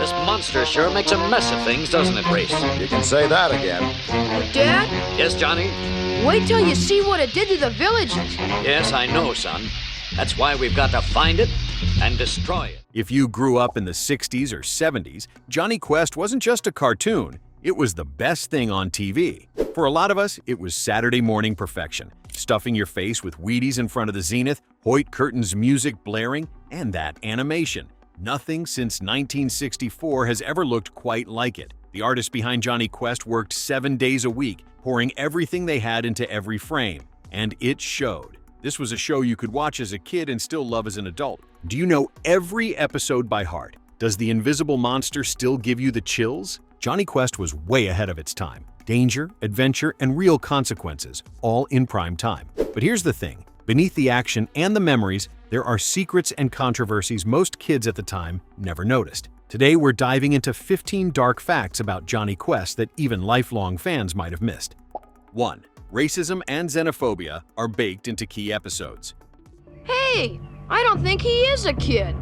This monster sure makes a mess of things, doesn't it, Race? You can say that again. Dad, Yes, Johnny? wait till you see what it did to the villages. Yes, I know, son. That's why we've got to find it and destroy it. If you grew up in the 60s or 70s, Jonny Quest wasn't just a cartoon, it was the best thing on TV. For a lot of us, it was Saturday morning perfection. Stuffing your face with Wheaties in front of the Zenith, Hoyt Curtin's music blaring, and that animation. Nothing since 1964 has ever looked quite like it. The artists behind Jonny Quest worked 7 days a week, pouring everything they had into every frame. And it showed. This was a show you could watch as a kid and still love as an adult. Do you know every episode by heart? Does the invisible monster still give you the chills? Jonny Quest was way ahead of its time. Danger, adventure, and real consequences, all in prime time. But here's the thing. Beneath the action and the memories, there are secrets and controversies most kids at the time never noticed. Today, we're diving into 15 dark facts about Jonny Quest that even lifelong fans might have missed. 1. Racism and xenophobia are baked into key episodes. Hey, I don't think he is a kid.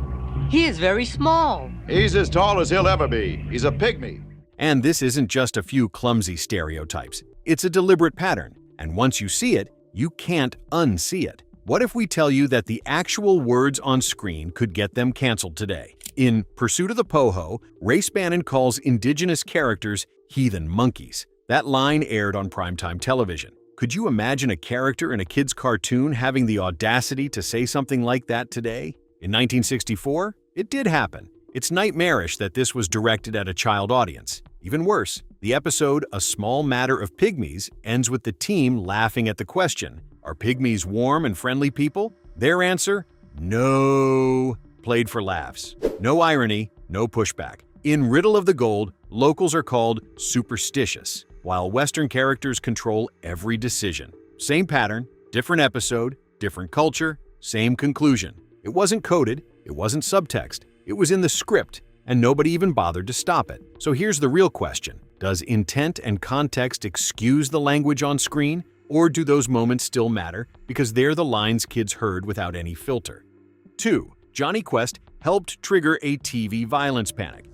He is very small. He's as tall as he'll ever be. He's a pygmy. And this isn't just a few clumsy stereotypes. It's a deliberate pattern, and once you see it, you can't unsee it. What if we tell you that the actual words on screen could get them canceled today? In Pursuit of the Poho, Race Bannon calls indigenous characters heathen monkeys. That line aired on primetime television. Could you imagine a character in a kid's cartoon having the audacity to say something like that today? In 1964, it did happen. It's nightmarish that this was directed at a child audience. Even worse, the episode A Small Matter of Pygmies ends with the team laughing at the question, are pygmies warm and friendly people? Their answer, no, played for laughs. No irony, no pushback. In Riddle of the Gold, locals are called superstitious, while Western characters control every decision. Same pattern, different episode, different culture, same conclusion. It wasn't coded, it wasn't subtext, it was in the script, and nobody even bothered to stop it. So here's the real question. Does intent and context excuse the language on screen, or do those moments still matter because they're the lines kids heard without any filter? 2. Jonny Quest helped trigger a TV violence panic.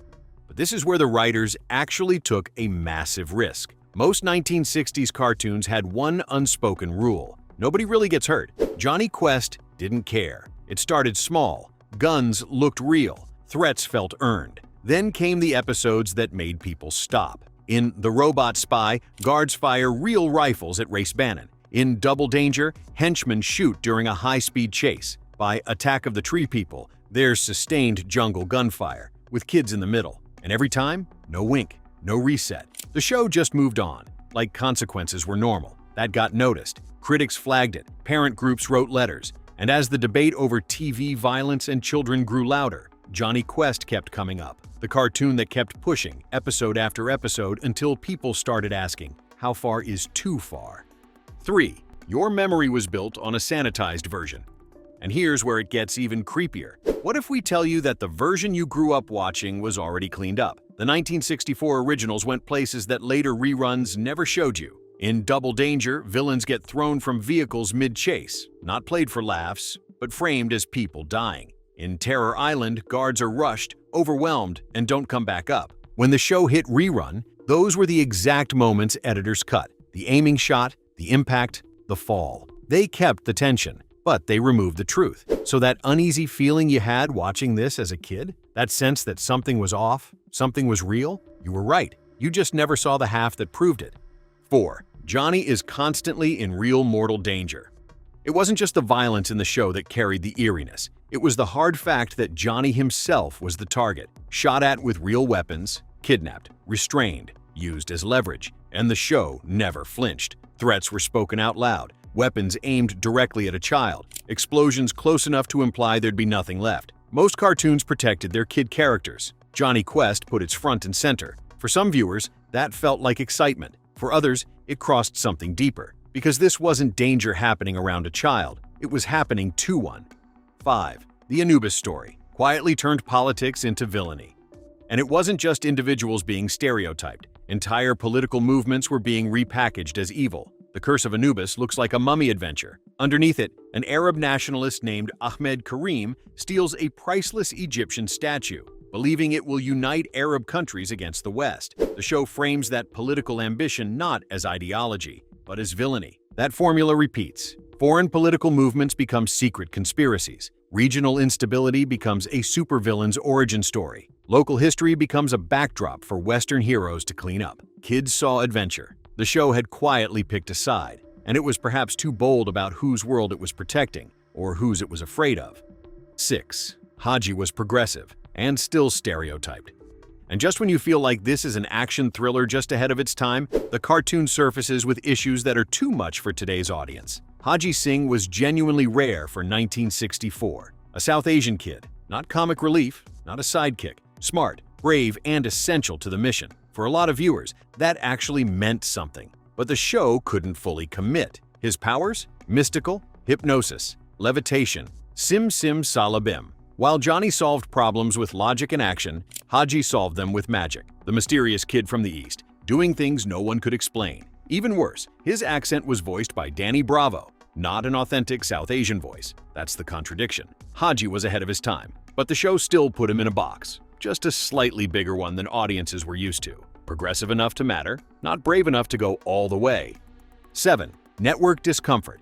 But this is where the writers actually took a massive risk. Most 1960s cartoons had one unspoken rule. Nobody really gets hurt. Jonny Quest didn't care. It started small. Guns looked real. Threats felt earned. Then came the episodes that made people stop. In The Robot Spy, guards fire real rifles at Race Bannon. In Double Danger, henchmen shoot during a high-speed chase. By Attack of the Tree People, there's sustained jungle gunfire, with kids in the middle. And every time, no wink, no reset. The show just moved on, like consequences were normal. That got noticed. Critics flagged it, parent groups wrote letters. And as the debate over TV violence and children grew louder, Jonny Quest kept coming up. The cartoon that kept pushing, episode after episode, until people started asking, how far is too far? 3. Your memory was built on a sanitized version. And here's where it gets even creepier. What if we tell you that the version you grew up watching was already cleaned up? The 1964 originals went places that later reruns never showed you. In Double Danger, villains get thrown from vehicles mid-chase, not played for laughs, but framed as people dying. In Terror Island, guards are rushed, overwhelmed, and don't come back up. When the show hit rerun, those were the exact moments editors cut. The aiming shot, the impact, the fall. They kept the tension, but they removed the truth. So that uneasy feeling you had watching this as a kid, that sense that something was off, something was real, you were right. You just never saw the half that proved it. 4. Jonny is constantly in real mortal danger. It wasn't just the violence in the show that carried the eeriness. It was the hard fact that Jonny himself was the target, shot at with real weapons, kidnapped, restrained, used as leverage, and the show never flinched. Threats were spoken out loud, weapons aimed directly at a child, explosions close enough to imply there'd be nothing left. Most cartoons protected their kid characters. Jonny Quest put its front and center. For some viewers, that felt like excitement. For others, it crossed something deeper, because this wasn't danger happening around a child, it was happening to one. 5. The Anubis story quietly turned politics into villainy. And it wasn't just individuals being stereotyped. Entire political movements were being repackaged as evil. The Curse of Anubis looks like a mummy adventure. Underneath it, an Arab nationalist named Ahmed Karim steals a priceless Egyptian statue. believing it will unite Arab countries against the West. The show frames that political ambition not as ideology, but as villainy. That formula repeats. Foreign political movements become secret conspiracies. Regional instability becomes a supervillain's origin story. Local history becomes a backdrop for Western heroes to clean up. Kids saw adventure. The show had quietly picked a side, and it was perhaps too bold about whose world it was protecting, or whose it was afraid of. 6. Hadji was progressive, and still stereotyped. And just when you feel like this is an action thriller just ahead of its time, the cartoon surfaces with issues that are too much for today's audience. Hadji Singh was genuinely rare for 1964. A South Asian kid, not comic relief, not a sidekick, smart, brave, and essential to the mission. For a lot of viewers, that actually meant something. But the show couldn't fully commit. His powers? Mystical, hypnosis, levitation, sim salabim. While Johnny solved problems with logic and action, Hadji solved them with magic. The mysterious kid from the East, doing things no one could explain. Even worse, his accent was voiced by Danny Bravo, not an authentic South Asian voice. That's the contradiction. Hadji was ahead of his time, but the show still put him in a box, just a slightly bigger one than audiences were used to. Progressive enough to matter, not brave enough to go all the way. 7. Network discomfort.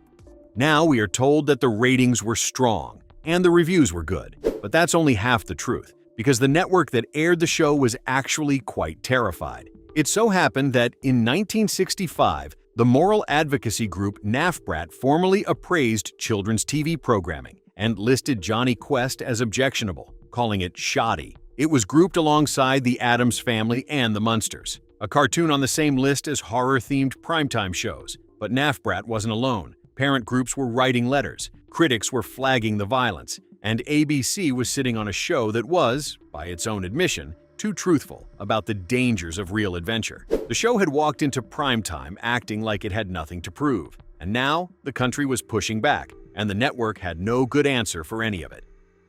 Now we are told that the ratings were strong, and the reviews were good. But that's only half the truth, because the network that aired the show was actually quite terrified. It so happened that in 1965, the moral advocacy group NAFBRAT formally appraised children's TV programming and listed Jonny Quest as objectionable, calling it shoddy. It was grouped alongside The Addams Family and The Munsters, a cartoon on the same list as horror-themed primetime shows. But NAFBRAT wasn't alone. Parent groups were writing letters, critics were flagging the violence, and ABC was sitting on a show that was, by its own admission, too truthful about the dangers of real adventure. The show had walked into primetime acting like it had nothing to prove, and now the country was pushing back, and the network had no good answer for any of it.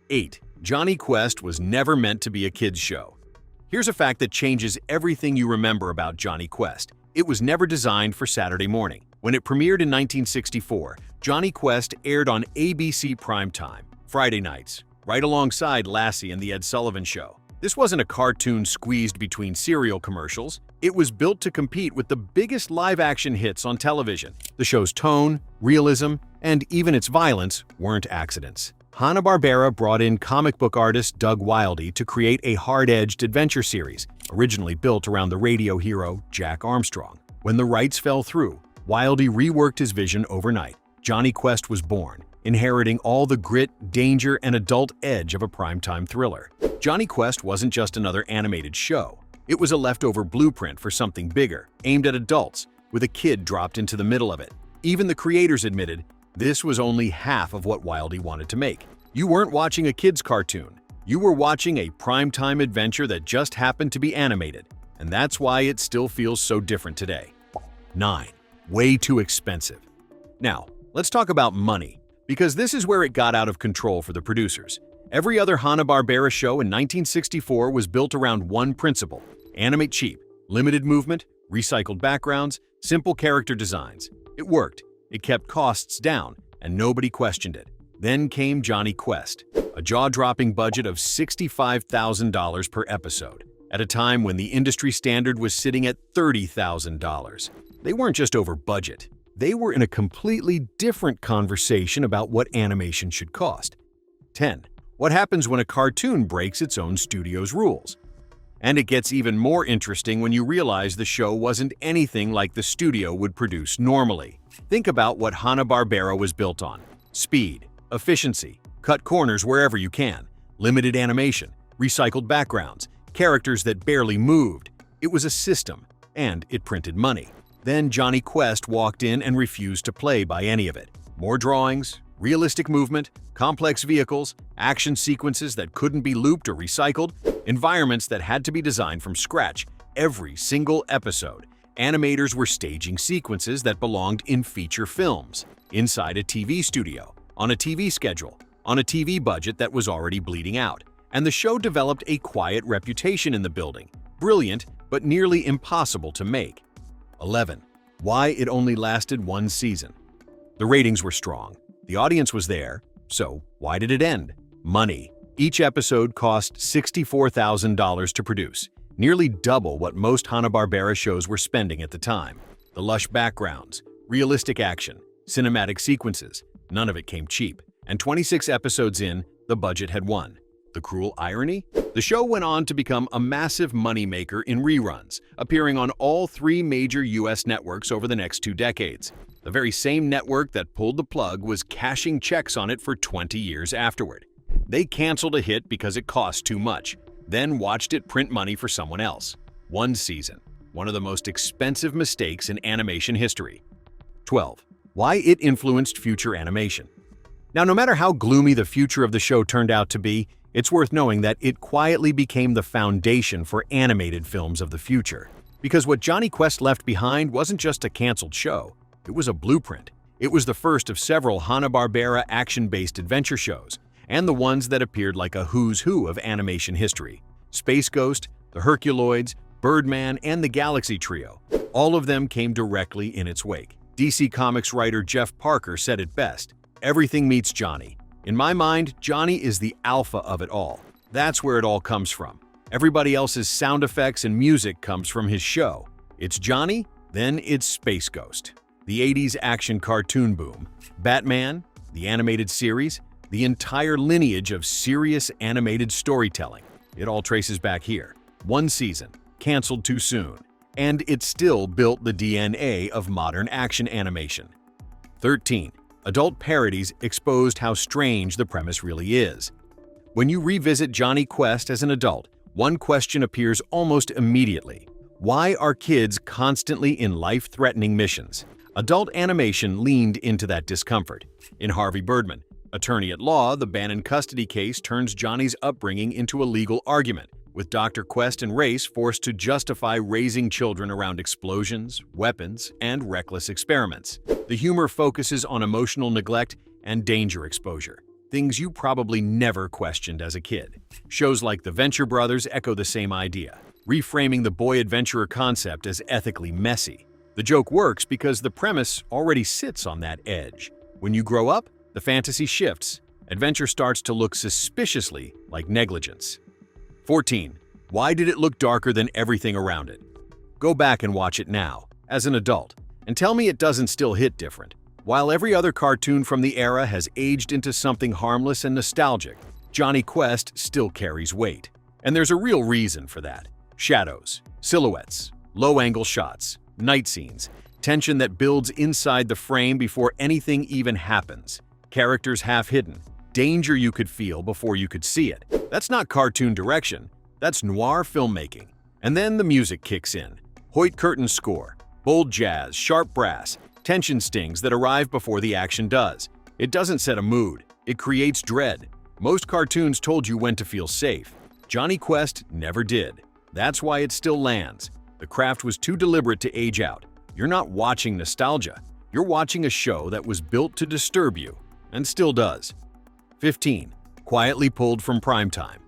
8. Jonny Quest was never meant to be a kids' show. Here's a fact that changes everything you remember about Jonny Quest. It was never designed for Saturday morning. When it premiered in 1964, Jonny Quest aired on ABC Primetime, Friday nights, right alongside Lassie and The Ed Sullivan Show. This wasn't a cartoon squeezed between cereal commercials. It was built to compete with the biggest live-action hits on television. The show's tone, realism, and even its violence weren't accidents. Hanna-Barbera brought in comic book artist Doug Wildey to create a hard-edged adventure series, originally built around the radio hero Jack Armstrong. When the rights fell through, Wildey reworked his vision overnight. Jonny Quest was born, inheriting all the grit, danger, and adult edge of a primetime thriller. Jonny Quest wasn't just another animated show. It was a leftover blueprint for something bigger, aimed at adults, with a kid dropped into the middle of it. Even the creators admitted this was only half of what Wildey wanted to make. You weren't watching a kid's cartoon. You were watching a primetime adventure that just happened to be animated, and that's why it still feels so different today. 9. Way too expensive. Now, let's talk about money, because this is where it got out of control for the producers. Every other Hanna-Barbera show in 1964 was built around one principle: animate cheap, limited movement, recycled backgrounds, simple character designs. It worked. It kept costs down, and nobody questioned it. Then came Jonny Quest, a jaw-dropping budget of $65,000 per episode, at a time when the industry standard was sitting at $30,000. They weren't just over budget. They were in a completely different conversation about what animation should cost. 10. What happens when a cartoon breaks its own studio's rules? And it gets even more interesting when you realize the show wasn't anything like the studio would produce normally. Think about what Hanna-Barbera was built on: speed, efficiency, cut corners wherever you can, limited animation, recycled backgrounds, characters that barely moved. It was a system, and it printed money. Then Jonny Quest walked in and refused to play by any of it. More drawings, realistic movement, complex vehicles, action sequences that couldn't be looped or recycled, environments that had to be designed from scratch every single episode. Animators were staging sequences that belonged in feature films, inside a TV studio, on a TV schedule, on a TV budget that was already bleeding out. And the show developed a quiet reputation in the building, brilliant but nearly impossible to make. 11. Why it only lasted one season. The ratings were strong. The audience was there, so why did it end? Money. Each episode cost $64,000 to produce, nearly double what most Hanna-Barbera shows were spending at the time. The lush backgrounds, realistic action, cinematic sequences, none of it came cheap. And 26 episodes in, the budget had won. The cruel irony? The show went on to become a massive moneymaker in reruns, appearing on all 3 major US networks over the next 2 decades. The very same network that pulled the plug was cashing checks on it for 20 years afterward. They canceled a hit because it cost too much, then watched it print money for someone else. 1 season, one of the most expensive mistakes in animation history. 12. Why it influenced future animation. Now, no matter how gloomy the future of the show turned out to be, it's worth knowing that it quietly became the foundation for animated films of the future. Because what Jonny Quest left behind wasn't just a canceled show, it was a blueprint. It was the first of several Hanna-Barbera action-based adventure shows, and the ones that appeared like a who's who of animation history. Space Ghost, the Herculoids, Birdman, and the Galaxy Trio. All of them came directly in its wake. DC Comics writer Jeff Parker said it best, "Everything meets Johnny. In my mind, Johnny is the alpha of it all. That's where it all comes from. Everybody else's sound effects and music comes from his show. It's Johnny, then it's Space Ghost." The 80s action cartoon boom, Batman, the animated series, the entire lineage of serious animated storytelling. It all traces back here. 1 season, canceled too soon, and it still built the DNA of modern action animation. 13. Adult parodies exposed how strange the premise really is. When you revisit Jonny Quest as an adult, one question appears almost immediately. Why are kids constantly in life-threatening missions? Adult animation leaned into that discomfort. In Harvey Birdman, Attorney at Law, the Bannon custody case turns Johnny's upbringing into a legal argument, with Dr. Quest and Race forced to justify raising children around explosions, weapons, and reckless experiments. The humor focuses on emotional neglect and danger exposure, things you probably never questioned as a kid. Shows like The Venture Brothers echo the same idea, reframing the boy adventurer concept as ethically messy. The joke works because the premise already sits on that edge. When you grow up, the fantasy shifts. Adventure starts to look suspiciously like negligence. 14. Why did it look darker than everything around it? Go back and watch it now, as an adult, and tell me it doesn't still hit different. While every other cartoon from the era has aged into something harmless and nostalgic, Jonny Quest still carries weight. And there's a real reason for that. Shadows, silhouettes, low-angle shots, night scenes, tension that builds inside the frame before anything even happens. Characters half hidden, danger you could feel before you could see it. That's not cartoon direction, that's noir filmmaking. And then the music kicks in. Hoyt Curtin's score, bold jazz, sharp brass, tension stings that arrive before the action does. It doesn't set a mood, it creates dread. Most cartoons told you when to feel safe. Jonny Quest never did. That's why it still lands. The craft was too deliberate to age out. You're not watching nostalgia. You're watching a show that was built to disturb you, and still does. 15. Quietly pulled from Primetime.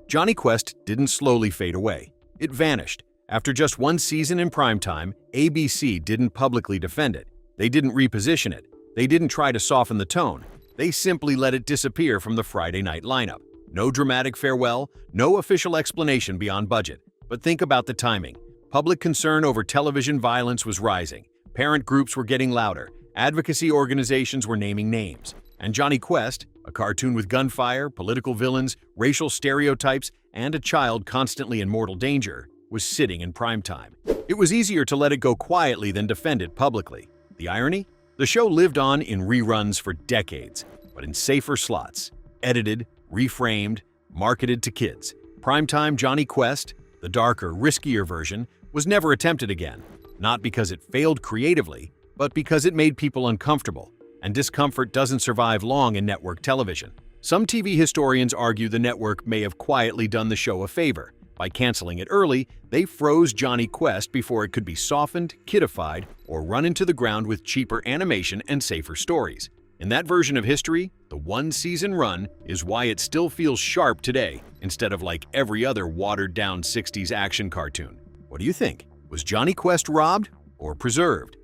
Jonny Quest didn't slowly fade away. It vanished. After just 1 season in Primetime, ABC didn't publicly defend it. They didn't reposition it. They didn't try to soften the tone. They simply let it disappear from the Friday night lineup. No dramatic farewell, no official explanation beyond budget. But think about the timing. Public concern over television violence was rising. Parent groups were getting louder. Advocacy organizations were naming names. And Jonny Quest, a cartoon with gunfire, political villains, racial stereotypes, and a child constantly in mortal danger, was sitting in Primetime. It was easier to let it go quietly than defend it publicly. The irony? The show lived on in reruns for decades, but in safer slots. Edited, reframed, marketed to kids. Primetime Jonny Quest, the darker, riskier version, was never attempted again. Not because it failed creatively, but because it made people uncomfortable. And discomfort doesn't survive long in network television. Some TV historians argue the network may have quietly done the show a favor. By canceling it early, they froze Jonny Quest before it could be softened, kidified, or run into the ground with cheaper animation and safer stories. In that version of history, the 1-season run is why it still feels sharp today, instead of like every other watered-down 60s action cartoon. What do you think? Was Jonny Quest robbed or preserved?